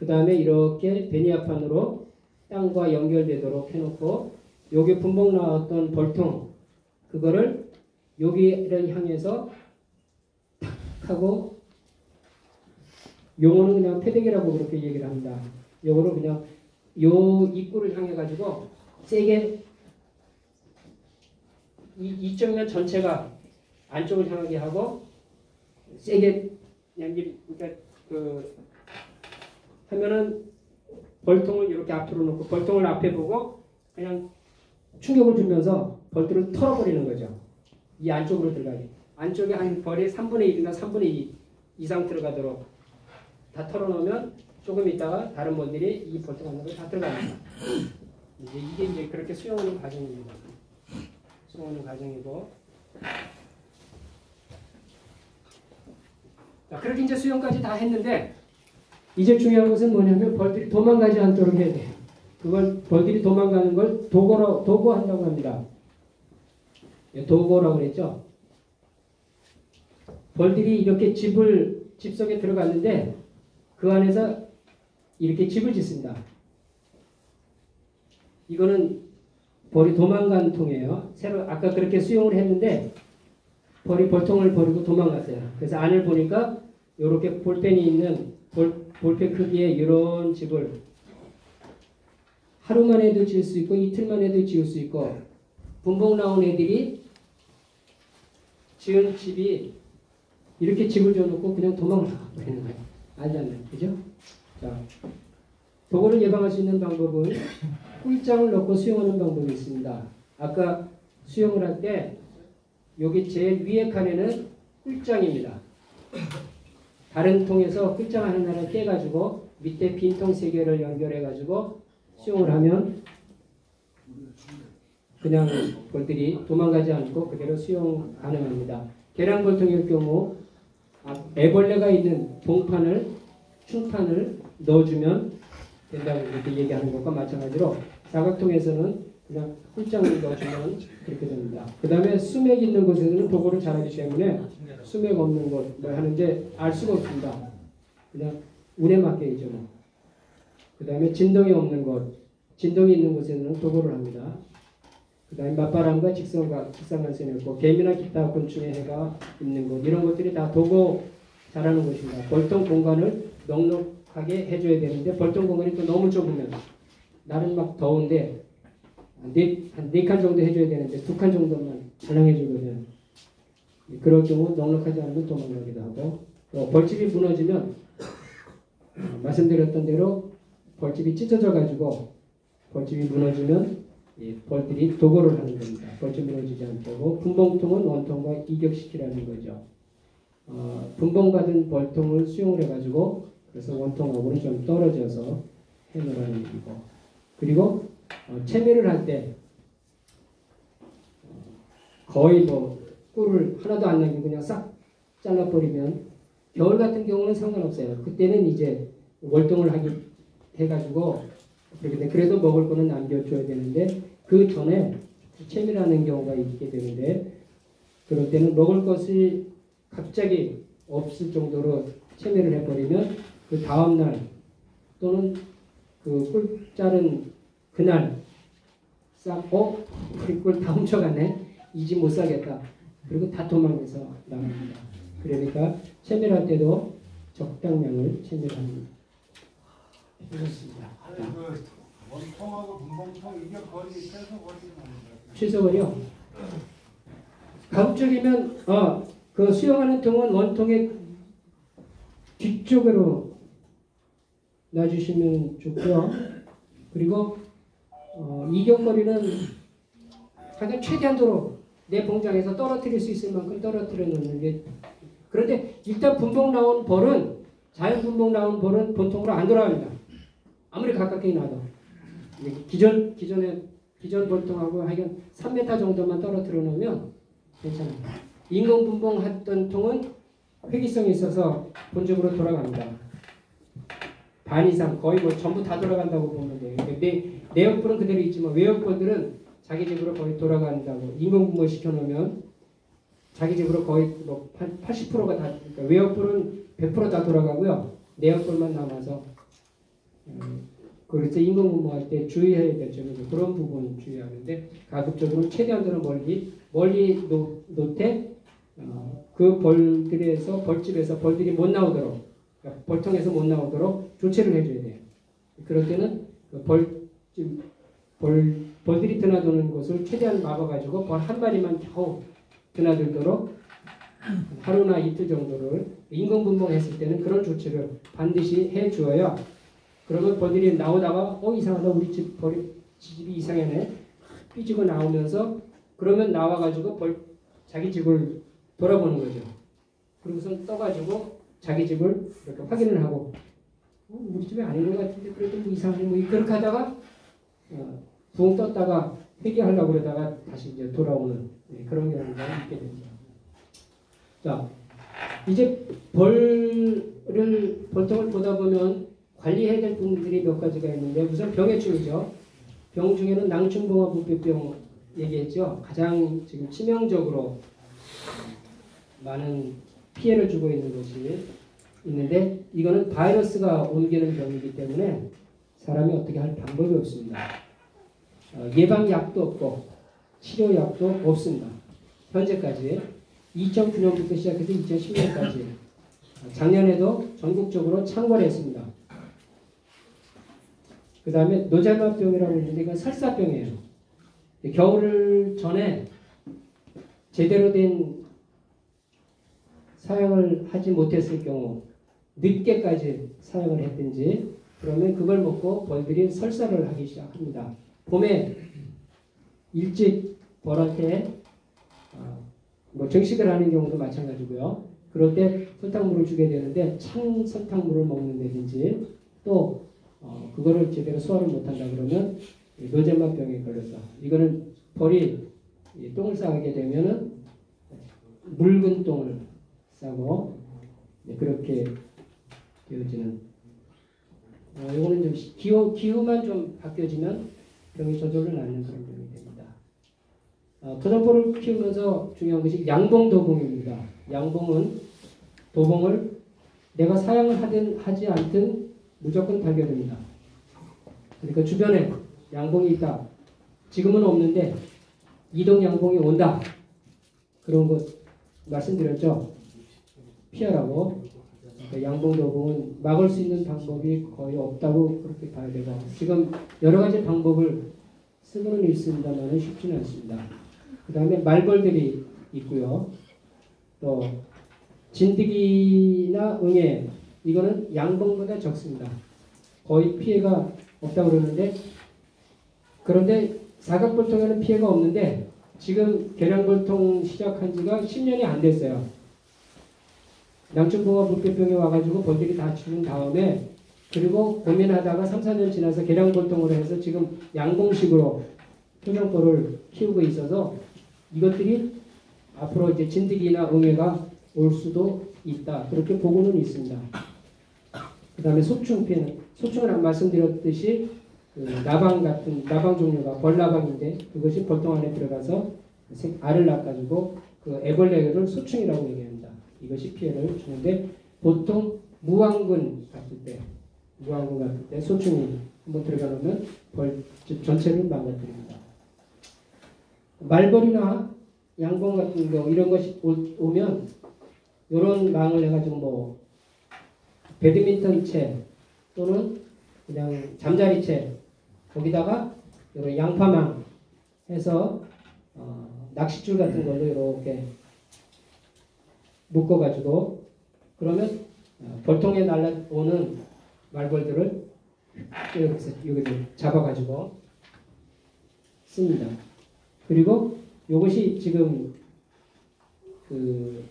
그 다음에 이렇게 베니아판으로 땅과 연결되도록 해놓고 여기 분봉 나왔던 벌통 그거를 여기를 향해서 탁 하고 요거는 그냥 패대기라고 그렇게 얘기를 합니다. 요거를 그냥 요 입구를 향해 가지고 세게 이쪽면 전체가 안쪽을 향하게 하고 세게 그냥 그러니까 그 하면은 벌통을 이렇게 앞으로 놓고 벌통을 앞에 보고 그냥 충격을 주면서 벌통을 털어버리는 거죠. 이 안쪽으로 들어가게. 안쪽에 한 벌이 3분의 1이나 3분의 2 이상 들어가도록 다 털어놓으면 조금 있다가 다른 벌들이 이 벌통 안으로 다 들어갑니다. 이게 이제 그렇게 수용하는 과정입니다. 수용하는 과정이고. 자, 그렇게 이제 수용까지 다 했는데 이제 중요한 것은 뭐냐면 벌들이 도망가지 않도록 해야 돼요. 그걸 벌들이 도망가는 걸 도고한다고 합니다. 도고라고 그랬죠. 벌들이 이렇게 집 속에 들어갔는데 그 안에서 이렇게 집을 짓습니다. 이거는 벌이 도망간 통이에요. 새로 아까 그렇게 수용을 했는데 벌이 벌통을 버리고 도망갔어요. 그래서 안을 보니까 이렇게 볼펜이 있는 볼펜 크기의 이런 집을 하루만 해도 지을 수 있고 이틀만 해도 지을 수 있고 분봉 나온 애들이 지은 집이 이렇게 집을 지어놓고 그냥 도망을 버리는 거예요. 알잖아요. 그죠? 자, 도고를 예방할 수 있는 방법은 꿀장을 넣고 수용하는 방법이 있습니다. 아까 수용을 할 때 여기 제일 위에 칸에는 꿀장입니다. 다른 통에서 꿀장 하나를 떼가지고 밑에 빈통 3개를 연결해가지고 수용을 하면 그냥 벌들이 도망가지 않고 그대로 수용 가능합니다. 계량벌통일 경우 애벌레가 있는 봉판을 충판을 넣어주면 된다고 이렇게 얘기하는 것과 마찬가지로 사각통에서는 그냥 꿀장을 넣어주면 그렇게 됩니다. 그 다음에 수맥 있는 곳에서는 도고를 잘하기 때문에 수맥 없는 곳 뭐 하는데 알 수가 없습니다. 그냥 운에 맡겨야죠. 그 다음에 진동이 없는 곳, 진동이 있는 곳에서는 도고를 합니다. 그 다음에 맞바람과 직사광선이 있고 개미나 기타 곤충의 해가 있는 곳 이런 것들이 다 도고 잘하는 곳입니다. 벌통 공간을 넉넉하게 해줘야 되는데 벌통 공간이 또 너무 좁으면 날은 막 더운데 한 4칸 정도 해줘야 되는데 2칸 정도만 촬영해주거든요. 그럴 경우 넉넉하지 않으면 도망가기도 하고 벌집이 무너지면 말씀드렸던 대로 벌집이 찢어져 가지고 벌집이 무너지면 벌들이 도고를 하는 겁니다. 벌집 무너지지 않고 분봉통은 원통과 이격시키라는 거죠. 분봉받은 벌통을 수용을 해가지고 그래서 원통하고는 좀 떨어져서 해놓으라는 얘기고 그리고 채매를 할 때 거의 꿀을 하나도 안 남기고 그냥 싹 잘라버리면 겨울 같은 경우는 상관없어요. 그때는 이제 월동을 해가지고 그래도 먹을 거는 남겨줘야 되는데 그 전에 채매라는 경우가 있게 되는데 그럴 때는 먹을 것이 갑자기 없을 정도로 채매를 해버리면 그 다음날 또는 그 꿀 자른 그날 싹 꿀 다 훔쳐갔네 이 집 못 사겠다 그리고 다 도망가서 나갑니다. 그러니까 채매를 할 때도 적당량을 채매를 합니다. 그렇습니다. 원통하고 분봉통 이게 거리 최소거리요. 가급적이면 그 수영하는 통은 원통의 뒤쪽으로 놔주시면 좋고요. 그리고 이격거리는 하여간 최대한도로 내 봉장에서 떨어뜨릴 수 있을 만큼 떨어뜨려 놓는 게 그런데 일단 분봉 나온 벌은 자연 분봉 나온 벌은 본통으로 안 돌아갑니다. 아무리 가깝게 놔도 기존 벌통하고 하여간 3m 정도만 떨어뜨려 놓으면 괜찮아요. 인공 분봉했던 통은 회기성이 있어서 본적으로 돌아갑니다. 반 이상 거의 전부 다 돌아간다고 보면 돼요. 내역벌은 그대로 있지만 외역벌들은 자기 집으로 거의 돌아간다고 인공 분봉 시켜놓으면 자기 집으로 거의 80%가 다 그러니까 외역벌은 100% 다 돌아가고요. 내역벌만 남아서 그래서 인공분봉할 때 주의해야 될 점이 그런 부분 주의하는데 가급적으로 최대한도로 멀리 놓되 그 벌들에서 벌집에서 벌들이 못 나오도록 그러니까 벌통에서 못 나오도록 조치를 해줘야 돼요. 그럴 때는 벌들이 드나드는 곳을 최대한 막아가지고 벌 한 마리만 겨우 드나들도록 하루나 이틀 정도를 인공분봉했을 때는 그런 조치를 반드시 해주어야 그러면 벌들이 나오다가 이상하다 우리 집이 이상하네 삐지고 나오면서 그러면 나와가지고 자기 집을 돌아보는 거죠. 그러고선 떠가지고 자기 집을 이렇게 확인을 하고 우리 집이 아닌 것 같은데 그래도 뭐 이상하네 뭐 그렇게 하다가 붕 떴다가 회개하려고 그러다가 다시 이제 돌아오는 그런 경우가 있게 됩니다. 자, 이제 벌통을 보다 보면 관리해야 될 부분들이 몇 가지가 있는데 우선 병해충이죠. 병 중에는 낭충봉화 부패병 얘기했죠. 가장 지금 치명적으로 많은 피해를 주고 있는 것이 있는데 이거는 바이러스가 옮기는 병이기 때문에 사람이 어떻게 할 방법이 없습니다. 예방약도 없고 치료약도 없습니다. 현재까지 2009년부터 시작해서 2010년까지 작년에도 전국적으로 창궐했습니다. 그 다음에 노잘마병이라고 있는데 이건 설사병이에요. 겨울 전에 제대로 된 사용을 하지 못했을 경우 늦게까지 사용을 했든지 그러면 그걸 먹고 벌들이 설사를 하기 시작합니다. 봄에 일찍 벌한테 뭐 정식을 하는 경우도 마찬가지고요. 그럴 때 설탕물을 주게 되는데 찬 설탕물을 먹는다든지 또 그거를 제대로 소화를 못한다 그러면 노젤마병에 걸려서 이거는 벌이 똥을 싸게 되면은 묽은 똥을 싸고 그렇게 되어지는 이거는 좀 기후만 좀 바뀌어지면 병이 저절로 낫는 그런 병이 됩니다. 토종벌을 키우면서 중요한 것이 양봉도봉입니다. 양봉은 도봉을 내가 사용을 하든 하지 않든 무조건 발견됩니다. 그러니까 주변에 양봉이 있다. 지금은 없는데 이동 양봉이 온다. 그런 것 말씀드렸죠. 피하라고. 그러니까 양봉도봉은 막을 수 있는 방법이 거의 없다고 그렇게 봐야 되고 지금 여러 가지 방법을 쓰고는 있습니다만 쉽지는 않습니다. 그 다음에 말벌들이 있고요. 또 진드기나 응애 이거는 양봉보다 적습니다. 거의 피해가 없다고 그러는데 그런데 사각벌통에는 피해가 없는데 지금 계량벌통 시작한 지가 10년이 안 됐어요. 낭충봉화 부패병이 와가지고 벌들이 다 죽은 다음에 그리고 고민하다가 3, 4년 지나서 계량벌통으로 해서 지금 양봉식으로 토종벌을 키우고 있어서 이것들이 앞으로 이제 진드기나 응애가 올 수도 있다. 그렇게 보고는 있습니다. 그 다음에 소충 피해는 소충은 말씀드렸듯이 그 나방 종류가 벌나방인데 그것이 벌통 안에 들어가서 알을 낳아가지고 그 애벌레를 소충이라고 얘기합니다. 이것이 피해를 주는데 보통 무왕군 같을 때 소충이 한번 들어가 놓으면 벌집 전체를 망가뜨립니다. 말벌이나 양봉 같은 거 이런 것이 오면 이런 망을 해가지고 뭐 배드민턴 채 또는 그냥 잠자리 채 거기다가 이런 양파망 해서 낚싯줄 같은 걸로 이렇게 묶어가지고 그러면 벌통에 날아오는 말벌들을 여기서 잡아가지고 씁니다. 그리고 이것이 지금 그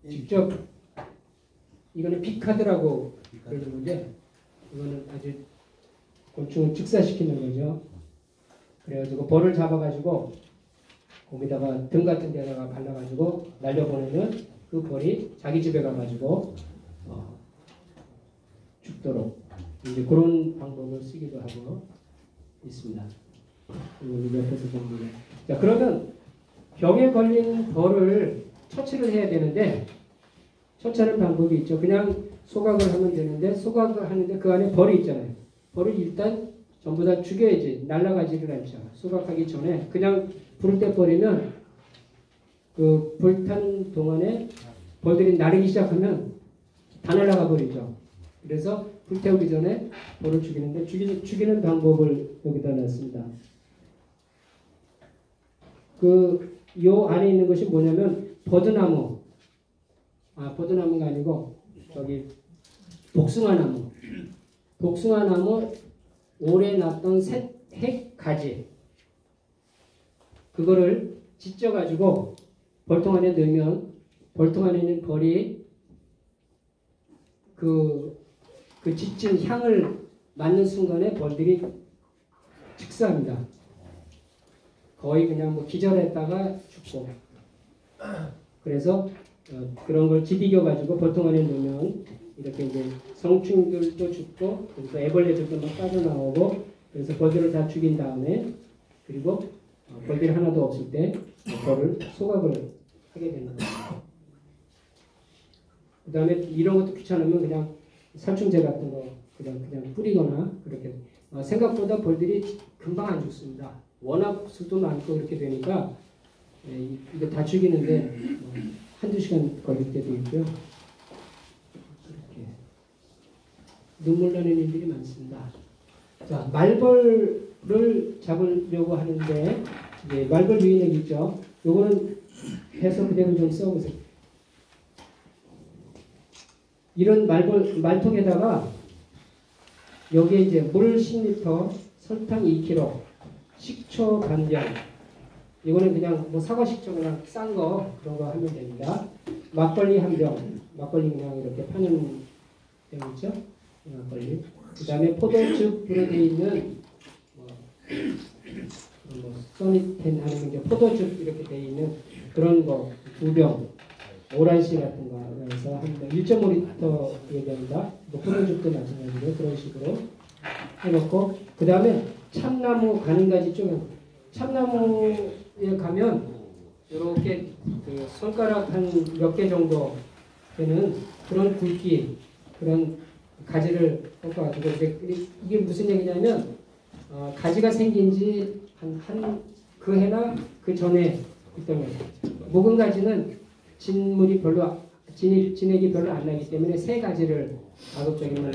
직접 이거는 피카드라고 그러는데 이거는 아주 곤충을 즉사시키는 거죠. 그래가지고 벌을 잡아가지고 거기다가 등 같은 데다가 발라가지고 날려보내면 그 벌이 자기 집에 가가지고 죽도록 이제 그런 방법을 쓰기도 하고 있습니다. 이거 옆에서 보면 자 그러면 병에 걸린 벌을 처치를 해야 되는데 처치하는 방법이 있죠. 그냥 소각을 하면 되는데 소각을 하는데 그 안에 벌이 있잖아요. 벌을 일단 전부 다 죽여야지 날아가지를 않죠. 소각하기 전에 그냥 불을 때 버리면 그 불탄 동안에 벌들이 나르기 시작하면 다 날아가 버리죠. 그래서 불태우기 전에 벌을 죽이는데 죽이는 방법을 여기다 놨습니다. 요 안에 있는 것이 뭐냐면 버드나무. 버드나무가 아니고 저기 복숭아나무. 복숭아나무 오래 놨던 핵 가지. 그거를 찢어가지고 벌통 안에 넣으면 벌통 안에 있는 벌이 그 찢은 향을 맡는 순간에 벌들이 즉사합니다. 거의 그냥 뭐 기절했다가 죽고. 그래서 그런 걸 지디겨 가지고 벌통 안에 넣으면 이렇게 이제 성충들도 죽고 그래서 애벌레들도 막 빠져나오고 그래서 벌들을 다 죽인 다음에 그리고 벌들이 하나도 없을 때 벌을 소각을 하게 되는 거예요. 그 다음에 이런 것도 귀찮으면 그냥 살충제 같은 거 그냥 뿌리거나 그렇게 생각보다 벌들이 금방 안 죽습니다. 워낙 수도 많고 그렇게 되니까 이거 다 죽이는데 한두 시간 걸릴 때도 있고요. 이렇게 눈물 나는 일들이 많습니다. 자, 말벌을 잡으려고 하는데 이제 말벌 유인액 있죠. 요거는 해서 그대로 좀 써보세요. 이런 말통에다가 여기에 이제 물 10리터, 설탕 2kg, 식초 반병. 이거는 그냥 뭐 사과 식초 그냥 싼 거 그런 거 하면 됩니다. 막걸리 한 병, 막걸리 그냥 이렇게 파는 병 있죠? 막걸리. 그 다음에 포도즙으로 되어 있는 써니텐 하는 게 포도즙 이렇게 되어 있는 그런 거 2병, 오란시 같은 거 해서 한 1.5리터 얘기합니다. 뭐 포도즙도 마찬가지로 그런 식으로 해놓고 그 다음에 참나무 가는가지 쪽에 참나무에 가면 이렇게 그 손가락 한 몇 개 정도 되는 그런 굵기 그런 가지를 꺾어가지고 이게 무슨 얘기냐면 가지가 생긴 지 그 해나 그 전에 있던 거예요. 묵은 가지는 진액이 별로 안 나기 때문에 새 가지를 가급적이면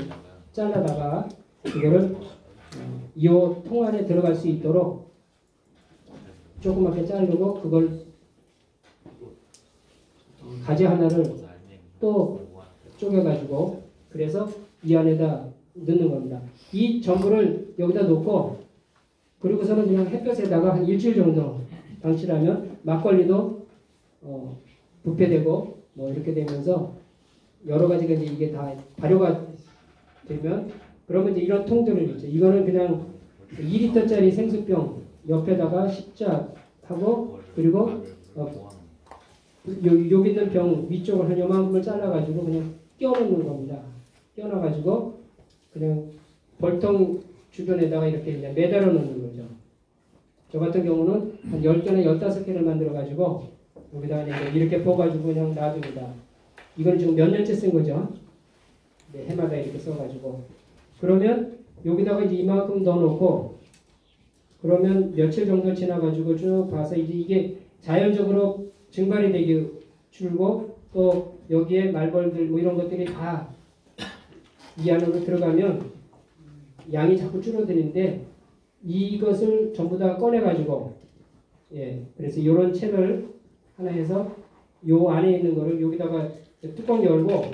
잘라다가 이거를 이 통 안에 들어갈 수 있도록 조그맣게 자르고 그걸 가지 하나를 또 쪼개가지고 그래서 이 안에다 넣는 겁니다. 이 전부를 여기다 놓고 그리고서는 그냥 햇볕에다가 한 일주일 정도 방치하면 막걸리도 부패되고 뭐 이렇게 되면서 여러 가지가 이제 이게 다 발효가 되면 그러면 이제 이런 통들을 있죠. 이거는 그냥 2리터짜리 생수병 옆에다가 십자하고 그리고 여기 있는 병 위쪽을 한 요만큼을 잘라가지고 그냥 끼워놓는 겁니다. 끼워놔가지고 그냥 벌통 주변에다가 이렇게 그냥 매달아 놓는 거죠. 저 같은 경우는 한 10개나 15개를 만들어가지고 여기다가 이렇게 퍼가지고 그냥 놔둡니다. 이건 지금 몇 년째 쓴 거죠. 네, 해마다 이렇게 써가지고. 그러면 여기다가 이제 이만큼 넣어놓고 그러면 며칠 정도 지나가지고 쭉 봐서 이제 이게 자연적으로 증발이 되기 줄고 또 여기에 말벌들 뭐 이런 것들이 다 이 안으로 들어가면 양이 자꾸 줄어드는데 이것을 전부 다 꺼내가지고 그래서 이런 책을 하나 해서 요 안에 있는 거를 여기다가 뚜껑 열고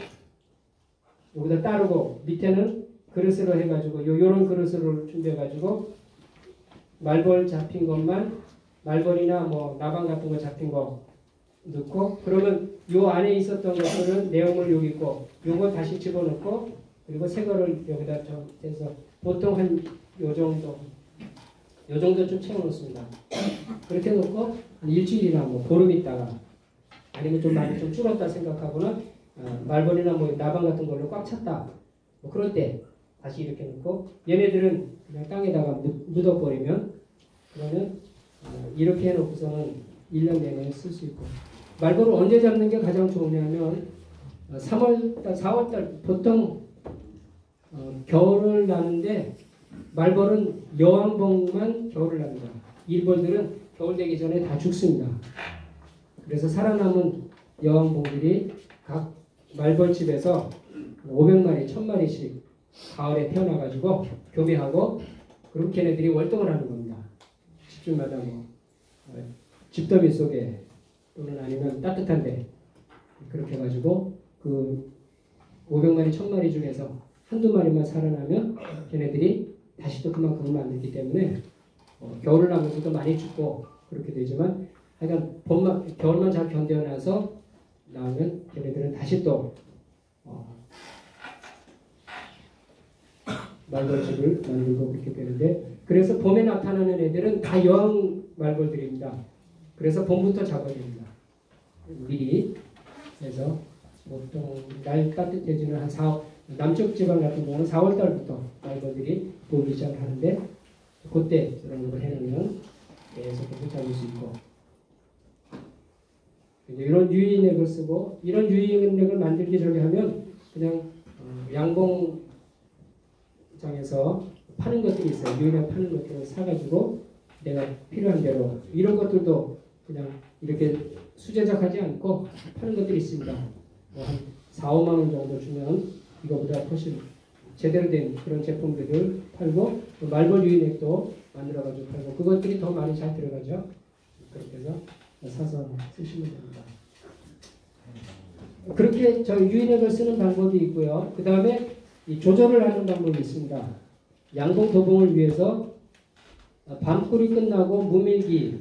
여기다 따르고 밑에는 그릇으로 해가지고 요런 그릇으로 준비해가지고 말벌 잡힌 것만 말벌이나 뭐 나방 같은 거 잡힌 거 넣고 그러면 요 안에 있었던 것들은 내용물 여기 있고 요거 다시 집어넣고 그리고 새 거를 여기다 해서 보통 한 요 정도 좀 채워놓습니다. 그렇게 놓고 한 일주일이나 뭐 보름 있다가 아니면 좀 많이 좀 줄었다 생각하거나 말벌이나 뭐 나방 같은 걸로 꽉 찼다 뭐 그럴 때 다시 이렇게 놓고 얘네들은 그냥 땅에다가 묻어버리면 그러면 이렇게 해놓고서는 1년 내내 쓸 수 있고 말벌을 언제 잡는 게 가장 좋으냐면 3월달, 4월달 보통 겨울을 나는데 말벌은 여왕봉만 겨울을 납니다. 일벌들은 겨울 되기 전에 다 죽습니다. 그래서 살아남은 여왕봉들이 각 말벌집에서 500마리, 1000마리씩 가을에 태어나가지고 교배하고 그리고 걔네들이 월동을 하는 겁니다. 집집마다 뭐 집더미 속에 또는 아니면 따뜻한 데 그렇게 해가지고 그 500마리, 1000마리 중에서 한두 마리만 살아나면 걔네들이 다시 또 그만큼을 만들기 때문에 겨울을 나면서도 많이 춥고 그렇게 되지만 하여간 겨울만 잘 견뎌놔서 나오면 걔네들은 다시 또 말벌집을 만들고 그렇게 되는데 그래서 봄에 나타나는 애들은 다 여왕 말벌들입니다. 그래서 봄부터 잡아야 됩니다. 미리 해서 보통 날 따뜻해지는 한 4월 남쪽 지방 같은 경우는 4월 달부터 말벌들이 보기 시작하는데 그때 그런 걸 해놓으면 계속 잡을 수 있고 이제 이런 유인액을 쓰고 이런 유인액을 만들기 전에 하면 그냥 양봉장에서 파는 것들이 있어요. 유인액 파는 것들을 사가지고 내가 필요한 대로 이런 것들도 그냥 이렇게 수제작하지 않고 파는 것들이 있습니다. 뭐 한 4, 5만 원 정도 주면 이거보다 훨씬 제대로 된 그런 제품들을 팔고 말벌 유인액도 만들어가지고 팔고 그것들이 더 많이 잘 들어가죠. 그렇게 해서 사서 쓰시면 됩니다. 그렇게 저 유인액을 쓰는 방법이 있고요. 그 다음에 이 조절을 하는 방법이 있습니다. 양봉 도봉을 위해서 밤꿀이 끝나고 무밀기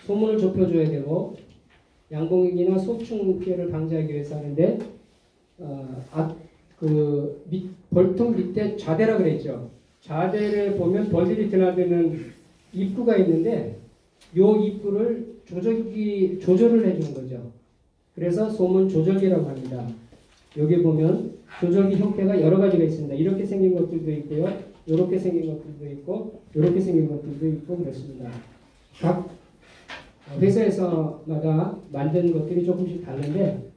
소문을 좁혀줘야 되고 양봉이나 소충 피해를 방지하기 위해서 하는데 벌통 밑에 좌대라 그랬죠. 좌대를 보면 벌들이 드나드는 입구가 있는데 요 입구를 조절을 해주는 거죠. 그래서 소문 조절기라고 합니다. 여기 보면 조절기 형태가 여러 가지가 있습니다. 이렇게 생긴 것들도 있고요. 이렇게 생긴 것들도 있고 이렇게 생긴 것들도 있고 그렇습니다. 각 회사에서마다 만든 것들이 조금씩 다른데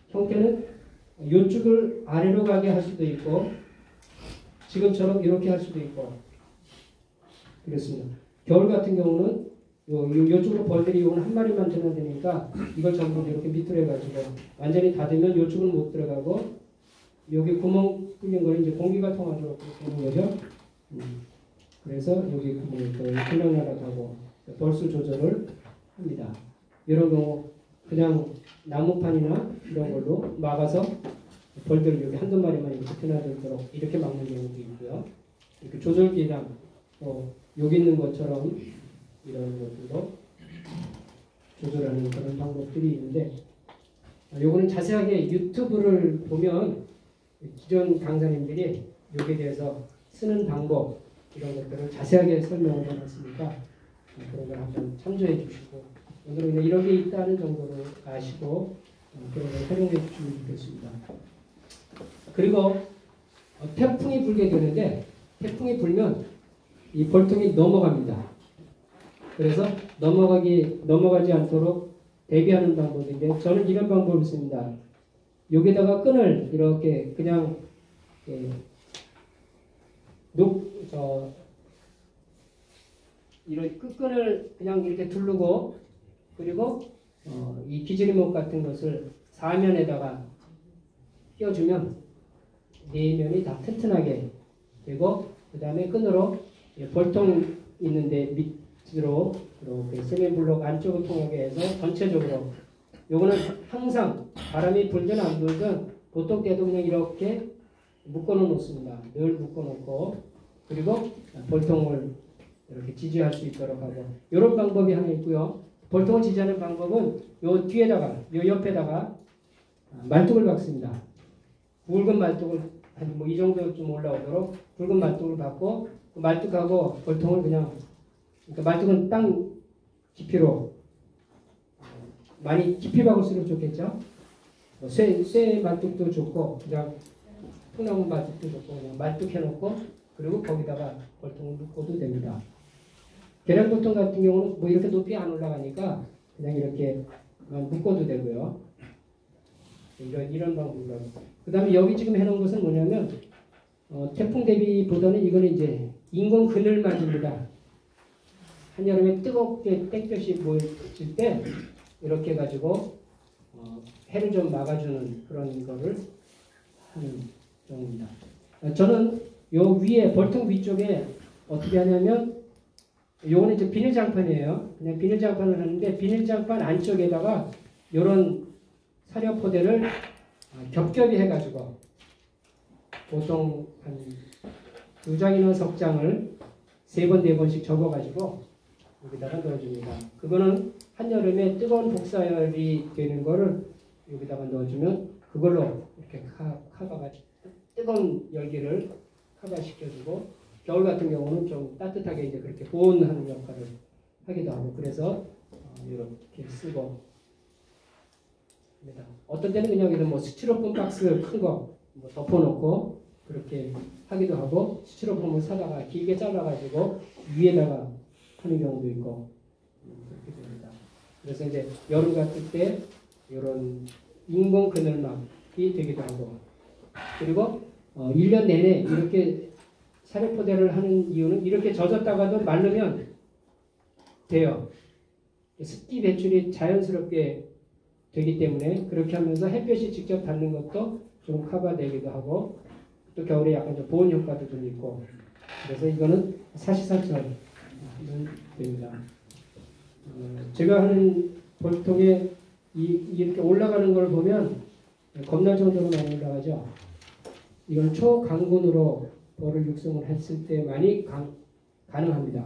형태는 이쪽을 아래로 가게 할 수도 있고 지금처럼 이렇게 할 수도 있고 그렇습니다. 겨울 같은 경우는 이쪽으로 벌들이 이건 한 마리만 드나드니까 이걸 전부 이렇게 밑으로 해가지고 완전히 닫으면 이쪽은 못 들어가고 여기 구멍 뚫린 거는 이제 공기가 통하도록 되는 거죠. 그래서 여기 구멍을 들락날락하고 벌수 조절을 합니다. 이런 경우 그냥 나무판이나 이런 걸로 막아서 벌들을 여기 한두 마리만 이렇게 드나들도록 이렇게 막는 경우도 있고요. 이렇게 조절기랑 여기 있는 것처럼 이런 것들도 조절하는 그런 방법들이 있는데 요거는 자세하게 유튜브를 보면 기존 강사님들이 여기에 대해서 쓰는 방법 이런 것들을 자세하게 설명을 해놨으니까 그런 걸 한번 참조해 주시고 오늘은 이런 게 있다는 정도로 아시고 그런 걸 활용해 주시면 좋겠습니다. 그리고 태풍이 불게 되는데 태풍이 불면 이 벌통이 넘어갑니다. 그래서 넘어가지 않도록 대비하는 방법인데 저는 이런 방법을 씁니다. 여기다가 끈을 이렇게 그냥 이런 끈을 그냥 이렇게 두르고 그리고 이 기지리목 같은 것을 사면에다가 끼워주면 내면이 다 튼튼하게 되고 그 다음에 끈으로 벌통 있는데 밑으로 이렇게 세면블록 안쪽을 통하게 해서 전체적으로 요거는 항상 바람이 불든 안 불든 보통 때도 그냥 이렇게 묶어 놓습니다. 늘 묶어 놓고 그리고 벌통을 이렇게 지지할 수 있도록 하고 이런 방법이 하나 있고요. 벌통을 지지하는 방법은 요 뒤에다가 요 옆에다가 말뚝을 박습니다. 굵은 말뚝을 한 뭐 이 정도 좀 올라오도록 굵은 말뚝을 박고 그 말뚝하고 벌통을 그냥 그러니까 말뚝은 땅 깊이로 많이 깊이 박을수록 좋겠죠. 쇠 말뚝도 좋고 그냥 통나무 말뚝도 좋고 그냥 말뚝 해놓고 그리고 거기다가 벌통을 묶어도 됩니다. 계량벌통 같은 경우는 뭐 이렇게 높이 안 올라가니까 그냥 이렇게 묶어도 되고요. 이런 방법으로. 그다음에 여기 지금 해놓은 것은 뭐냐면 태풍 대비보다는 이거는 이제 인공 그늘막입니다. 한여름에 뜨겁게 땡볕이 모일 때 이렇게 해가지고 해를 좀 막아주는 그런 거를 하는 경우입니다. 저는 요 위에 벌통 위쪽에 어떻게 하냐면 요거는 이제 비닐장판이에요. 그냥 비닐장판을 하는데 비닐장판 안쪽에다가 요런 사료포대를 겹겹이 해가지고 보통 한 2장이나 석 장을 3번, 4번씩 접어가지고 여기다가 넣어줍니다. 그거는 한여름에 뜨거운 복사열이 되는 거를 여기다가 넣어주면 그걸로 이렇게 커버가 뜨거운 열기를 커버시켜주고 겨울 같은 경우는 좀 따뜻하게 이제 그렇게 보온하는 역할을 하기도 하고 그래서 이렇게 쓰고 합니다. 어떤 때는 그냥 이런 뭐 스티로폼 박스 큰 거 뭐 덮어놓고 그렇게 하기도 하고 스티로폼을 사다가 길게 잘라가지고 위에다가 하는 경우도 있고 그렇게 됩니다. 그래서 이제 여름 같을 때 이런 인공 그늘막이 되기도 하고 그리고 1년 내내 이렇게 사료포대를 하는 이유는 이렇게 젖었다가도 마르면 돼요. 습기 배출이 자연스럽게 되기 때문에 그렇게 하면서 햇볕이 직접 닿는 것도 좀 커버되기도 하고 또 겨울에 약간 좀 보온 효과도 좀 있고 그래서 이거는 사시사철 됩니다. 제가 하는 볼통에 이렇게 올라가는 걸 보면 겁날 정도로 많이 올라가죠. 이건 초강군으로 볼을 육성을 했을 때만이 가능합니다.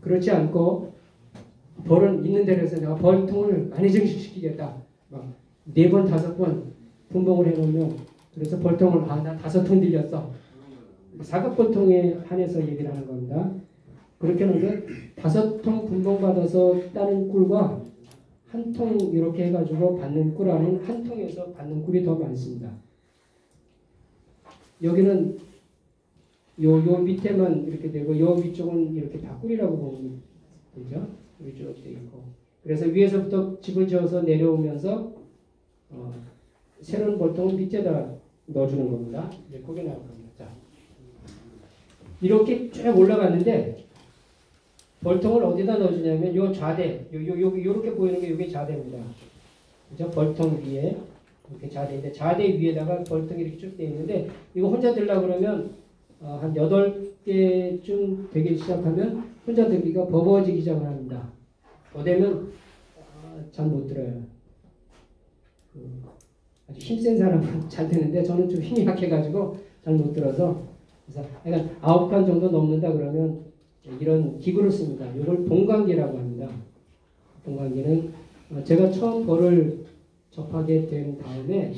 그렇지 않고 볼은 있는 대로에서 내가 볼통을 많이 증식시키겠다. 막 4번, 5번 분봉을 해놓으면 그래서 볼통을 나 5통 들렸어. 사각볼통에 한해서 얘기를 하는 겁니다. 그렇게 하는데 5통 분봉받아서 따는 꿀과 한 통 이렇게 해가지고 받는 꿀하고는 한 통에서 받는 꿀이 더 많습니다. 여기는 요 밑에만 이렇게 되고 요 위쪽은 이렇게 다 꿀이라고 보면 되죠. 위쪽으로 되어 있고 그래서 위에서부터 집을 지어서 내려오면서 새로운 볼통을 밑에다 넣어주는 겁니다. 이제 거기 나올 겁니다. 자, 이렇게 쭉 올라갔는데 볼통을 어디다 넣어주냐면 요 좌대, 요렇게 보이는 게 이게 좌대입니다. 그죠? 볼통 위에 이렇게 좌대인데 좌대 위에다가 볼통이 이렇게 쭉 되어 있는데 이거 혼자 들려고 그러면 한 8개쯤 되기 시작하면 혼자 들기가 버거워지기 시작합니다. 더 되면 잘 못 들어요. 아주 힘센 사람은 잘 되는데 저는 좀 힘이 약해가지고 잘 못 들어서 그래서 약간 9칸 정도 넘는다 그러면 이런 기구를 씁니다. 이걸 봉광기라고 합니다. 봉광기는 제가 처음 볼을 접하게 된 다음에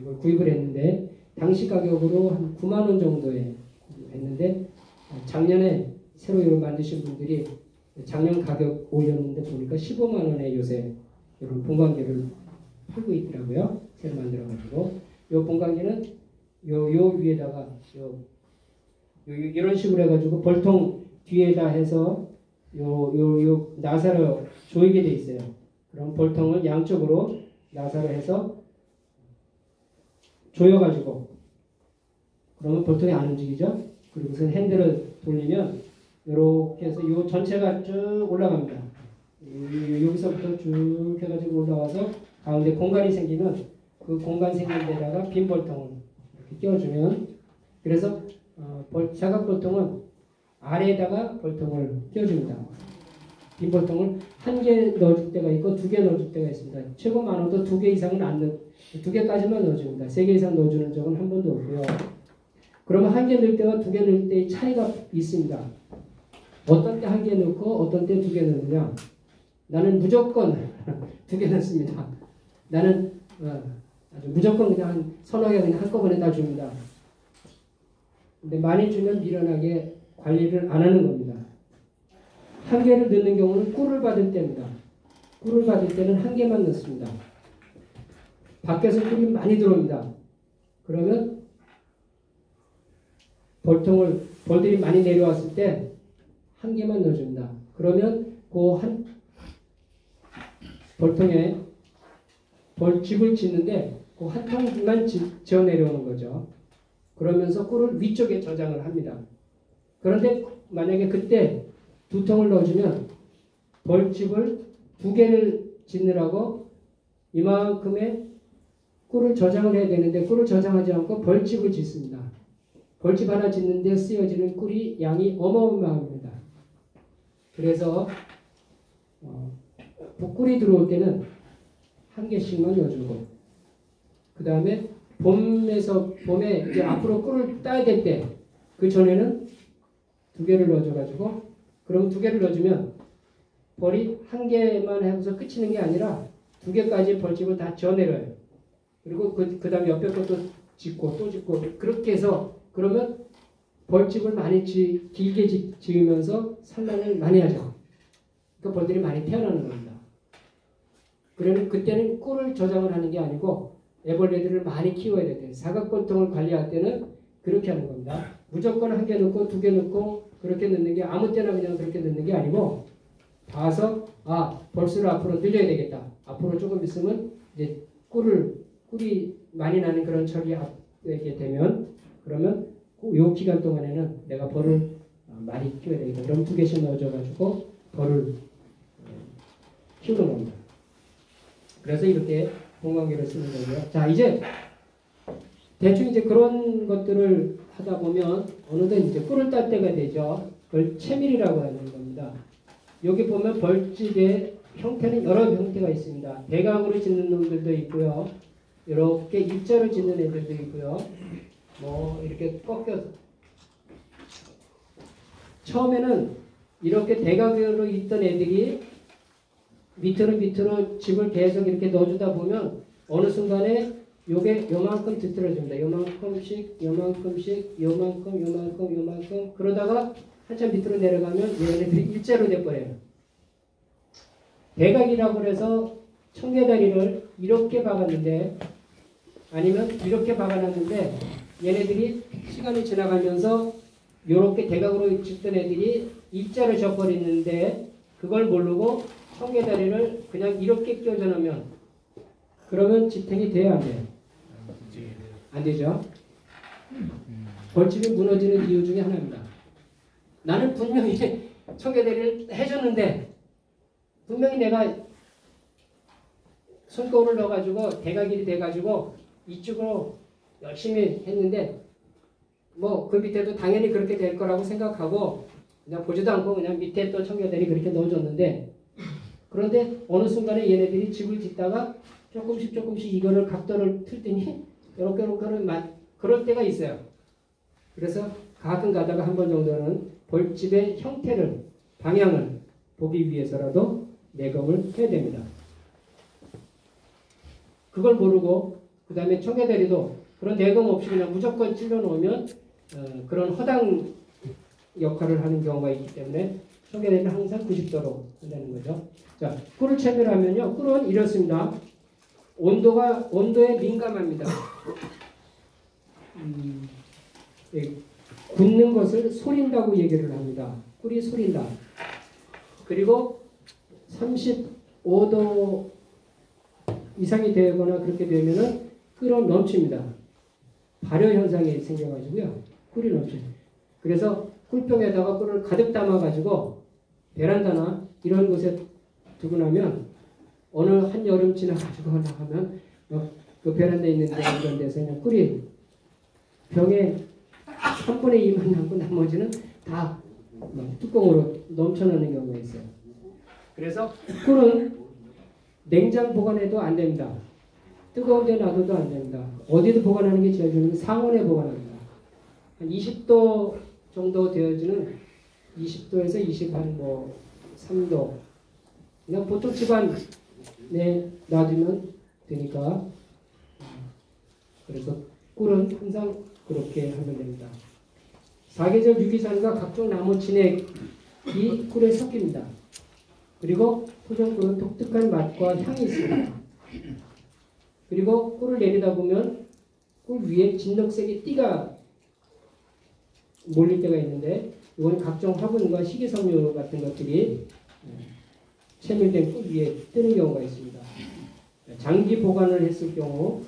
이걸 구입을 했는데 당시 가격으로 한 9만 원 정도에 했는데 작년에 새로 이걸 만드신 분들이 작년 가격 올렸는데 보니까 15만 원에 요새 이런 봉광기를 팔고 있더라고요. 새로 만들어가지고 이 봉광기는 요 위에다가 이런 식으로 해가지고 볼통 뒤에다 해서 요 나사로 조이게 돼 있어요. 그럼 볼통을 양쪽으로 나사로 해서 조여가지고 그러면 볼통이 안 움직이죠. 그리고서 핸들을 돌리면 이렇게 해서 요 전체가 쭉 올라갑니다. 여기서부터 쭉 해가지고 올라와서 가운데 공간이 생기면 그 공간 생긴 데다가 빈 볼통을 이렇게 끼워주면 그래서 사각 볼통은 아래에다가 볼통을 끼워줍니다. 빈 볼통을 1개 넣어줄 때가 있고 2개 넣어줄 때가 있습니다. 최고 많아도 2개 이상은 안 넣, 2개까지만 넣어줍니다. 3개 이상 넣어주는 적은 한 번도 없고요. 그러면 1개 넣을 때와 2개 넣을 때의 차이가 있습니다. 어떤 때 1개 넣고 어떤 때 2개 넣느냐. 나는 무조건 2개 넣습니다. 나는 아주 무조건 그냥 한 서너 개 그냥 한꺼번에 다 줍니다. 근데 많이 주면 미련하게 관리를 안 하는 겁니다. 1개를 넣는 경우는 꿀을 받을 때입니다. 꿀을 받을 때는 1개만 넣습니다. 밖에서 꿀이 많이 들어옵니다. 그러면 볼들이 많이 내려왔을 때 1개만 넣어줍니다. 그러면 그 한 볼통에 집을 짓는데 그 한 통만 지어 내려오는 거죠. 그러면서 꿀을 위쪽에 저장을 합니다. 그런데 만약에 그때 2통을 넣어주면 벌집을 2개를 짓느라고 이만큼의 꿀을 저장을 해야 되는데 꿀을 저장하지 않고 벌집을 짓습니다. 벌집 하나 짓는데 쓰여지는 꿀이 양이 어마어마합니다. 그래서 꿀이 들어올 때는 1개씩만 넣어주고 그 다음에 봄에 이제 앞으로 꿀을 따야 될 때 그 전에는 2개를 넣어줘가지고 그럼 2개를 넣어주면 벌이 1개만 해서 끝이는 게 아니라 2개까지 벌집을 다 지어내려요. 그리고 그 다음에 옆에 것도 짓고 또 짓고 그렇게 해서 그러면 벌집을 많이 길게 지으면서 산란을 많이 하죠. 그러니까 벌들이 많이 태어나는 겁니다. 그러면 그때는 꿀을 저장을 하는 게 아니고 애벌레들을 많이 키워야 돼요. 사각벌통을 관리할 때는 그렇게 하는 겁니다. 무조건 1개 넣고 2개 넣고 그렇게 넣는 게 아무 때나 그냥 그렇게 넣는 게 아니고 봐서 벌수를 앞으로 늘려야 되겠다. 앞으로 조금 있으면 이제 꿀이 많이 나는 그런 철이 앞게 되면 그러면 요 기간 동안에는 내가 벌을 많이 키워야 되겠다. 그럼 2개씩 넣어줘가지고 벌을 키우는 겁니다. 그래서 이렇게 봉황기를 쓰는 거고요. 자, 이제 대충 이제 그런 것들을 하다 보면 어느덧 이제 꿀을 딸 때가 되죠. 그걸 채밀이라고 하는 겁니다. 여기 보면 벌집의 형태는 여러 형태가 있습니다. 대각으로 짓는 놈들도 있고요. 이렇게 입자로 짓는 애들도 있고요. 뭐 이렇게 꺾여서 처음에는 이렇게 대각으로 있던 애들이 밑으로 집을 계속 이렇게 넣어주다 보면 어느 순간에 요게 요만큼 뒤틀어집니다. 요만큼씩 요만큼 그러다가 한참 밑으로 내려가면 얘네들이 일자로 돼버려요. 대각이라고 해서 청개다리를 이렇게 박았는데 아니면 이렇게 박아놨는데 얘네들이 시간이 지나가면서 이렇게 대각으로 짓던 애들이 일자로 져버리는데 그걸 모르고 청개다리를 그냥 이렇게 껴져 놓으면 그러면 지탱이 돼야 안 돼요? 안 되죠? 벌집이 무너지는 이유 중에 하나입니다. 나는 분명히 청개다리를 해줬는데 분명히 내가 손거울을 넣어가지고 대각이 돼가지고 이쪽으로 열심히 했는데 뭐 그 밑에도 당연히 그렇게 될 거라고 생각하고 그냥 보지도 않고 그냥 밑에 또 청개다리 그렇게 넣어줬는데 그런데 어느 순간에 얘네들이 집을 짓다가 조금씩 이거를 각도를 틀더니 이렇게 그럴 때가 있어요. 그래서 가끔 가다가 한 번 정도는 벌집의 형태를 방향을 보기 위해서라도 내검을 해야 됩니다. 그걸 모르고 그 다음에 청개다리도 그런 내검 없이 그냥 무조건 찔러 놓으면 그런 허당 역할을 하는 경우가 있기 때문에 청개다리는 항상 90도로 한다는 거죠. 자, 꿀을 채밀하면요. 꿀은 이렇습니다. 온도에 민감합니다. 굽는 것을 소린다고 얘기를 합니다. 꿀이 소린다. 그리고 35도 이상이 되거나 그렇게 되면은 끓어 넘칩니다. 발효 현상이 생겨가지고요. 꿀이 넘쳐요. 그래서 꿀병에다가 꿀을 가득 담아가지고 베란다나 이런 곳에 두고 나면 어느 한여름 지나가지고 나가면 그 베란다에 있는 데 이런 데서 그냥 꿀이 병에 3분의 2만 남고 나머지는 다 뚜껑으로 넘쳐나는 경우가 있어요. 그래서 꿀은 냉장 보관해도 안 됩니다. 뜨거운 데 놔둬도 안 됩니다. 어디도 보관하는 게 제일 좋은 게 상온에 보관합니다. 한 20도 정도 되어지는 20도에서 23도 그냥 보통 집안에 놔두면 되니까 그래서 꿀은 항상 그렇게 하면 됩니다. 사계절 유기산과 각종 나무 진액이 꿀에 섞입니다. 그리고 토종꿀은 독특한 맛과 향이 있습니다. 그리고 꿀을 내리다 보면 꿀 위에 진녹색의 띠가 몰릴 때가 있는데 이건 각종 화분과 식이섬유 같은 것들이 채밀된 꿀 위에 뜨는 경우가 있습니다. 장기 보관을 했을 경우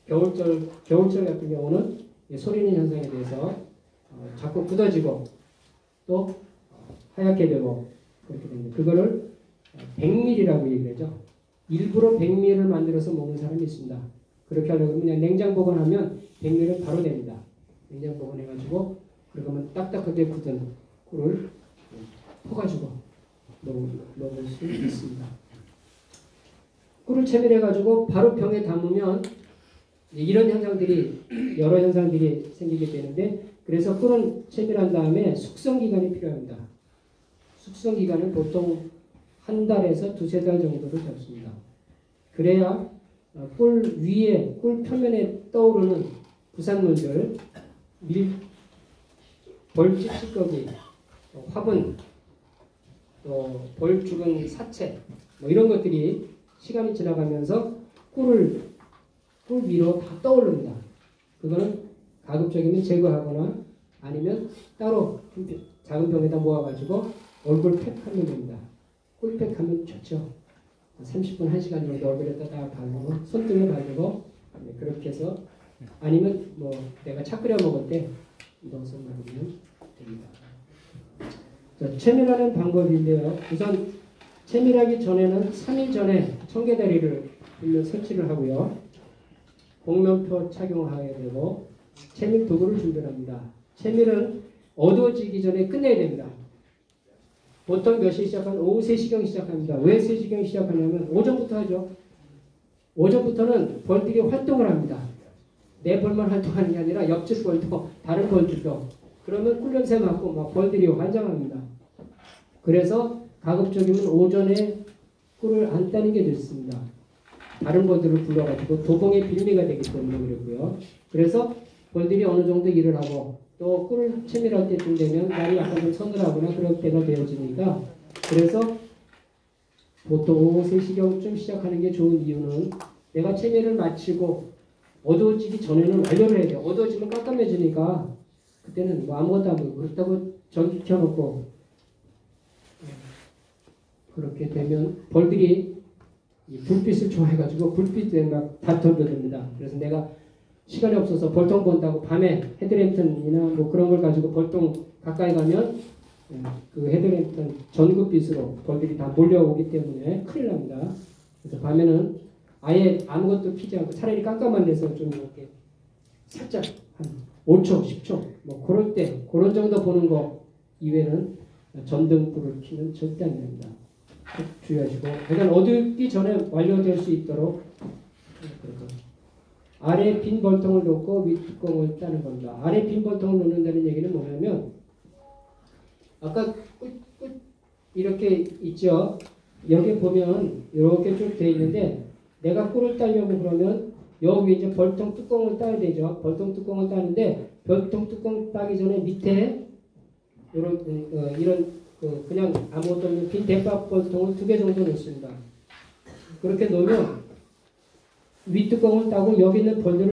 겨울철 같은 경우는 이 소리는 현상에 대해서 자꾸 굳어지고 또 하얗게 되고 그렇게 됩니다. 그거를 백밀이라고 얘기하죠. 일부러 백밀을 만들어서 먹는 사람이 있습니다. 그렇게 하려고 그냥 냉장 보관하면 백밀은 바로 됩니다. 냉장 보관해가지고 그러면 딱딱하게 굳은 꿀을 퍼가지고 먹을 수 있습니다. 꿀을 채밀해가지고 바로 병에 담으면 이런 현상들이 여러 현상들이 생기게 되는데 그래서 꿀은 채밀한 다음에 숙성 기간이 필요합니다. 숙성 기간은 보통 한 달에서 두세 달 정도를 잡습니다. 그래야 꿀 위에 꿀 표면에 떠오르는 부산물들 벌집 찌꺼기, 화분, 또 벌 죽은 사체 뭐 이런 것들이 시간이 지나가면서 꿀 위로 다 떠오릅니다. 그거는 가급적이면 제거하거나 아니면 따로 작은 병에다 모아가지고 얼굴 팩하면 됩니다. 꿀팩하면 좋죠. 30분, 1시간 정도 얼굴에다 딱 바르고 손등에 바르고 그렇게 해서 아니면 뭐 내가 차 끓여 먹을 때 넣어서 먹으면 됩니다. 자, 채밀하는 방법인데요. 우선 채밀하기 전에는 3일 전에 청개다리를 일로 설치를 하고요. 복면포 착용하게 되고 채밀 도구를 준비합니다. 채밀은 어두워지기 전에 끝내야 됩니다. 보통 몇 시에 시작하면 오후 3시경 시작합니다. 왜 3시경 시작하냐면 오전부터 하죠. 오전부터는 벌들이 활동을 합니다. 내 벌만 활동하는 게 아니라 옆집 벌도 다른 벌들도 그러면 꿀 냄새 맡고 막 벌들이 환장합니다. 그래서 가급적이면 오전에 꿀을 안 따는 게 좋습니다. 다른 벌들을 불러가지고 도봉의 빌미가 되기 때문에 그랬고요. 그래서 벌들이 어느 정도 일을 하고 또 꿀을 채밀할 때쯤 되면 날이 약간 좀 서늘하거나 그럴 때가 되어지니까 그래서 보통 오후 3시경쯤 시작하는 게 좋은 이유는 내가 채밀을 마치고 어두워지기 전에는 완료를 해야 돼요. 어두워지면 깜깜해지니까 그때는 뭐 아무것도 안 보고 그렇다고 전기 켜놓고 그렇게 되면 벌들이 이 불빛을 좋아해가지고 불빛에 막 다퉈듭니다. 그래서 내가 시간이 없어서 벌통 본다고 밤에 헤드랜턴이나 뭐 그런 걸 가지고 벌통 가까이 가면 그 헤드랜턴 전구빛으로 벌들이 다 몰려오기 때문에 큰일 납니다. 그래서 밤에는 아예 아무것도 켜지 않고 차라리 깜깜한 데서 좀 이렇게 살짝 한 5초, 10초 뭐 그럴 때 그런 정도 보는 거 이외에는 전등불을 켜면 절대 안 됩니다. 주의하시고 일단 어둡기 전에 완료될 수 있도록 아래 빈 벌통을 놓고 윗 뚜껑을 따는 겁니다. 아래 빈 벌통을 놓는다는 얘기는 뭐냐면 아까 끝 이렇게 있죠. 여기 보면 이렇게 쭉 되어 있는데 내가 꿀을 따려고 그러면 여기 이제 벌통 뚜껑을 따야 되죠. 벌통 뚜껑을 따는데 벌통 뚜껑 따기 전에 밑에 이런 그냥 아무것도 없는 빈 대박 벌통을 2개 정도 놓습니다. 그렇게 놓으면 윗뚜껑을 따고 여기 있는 벌들을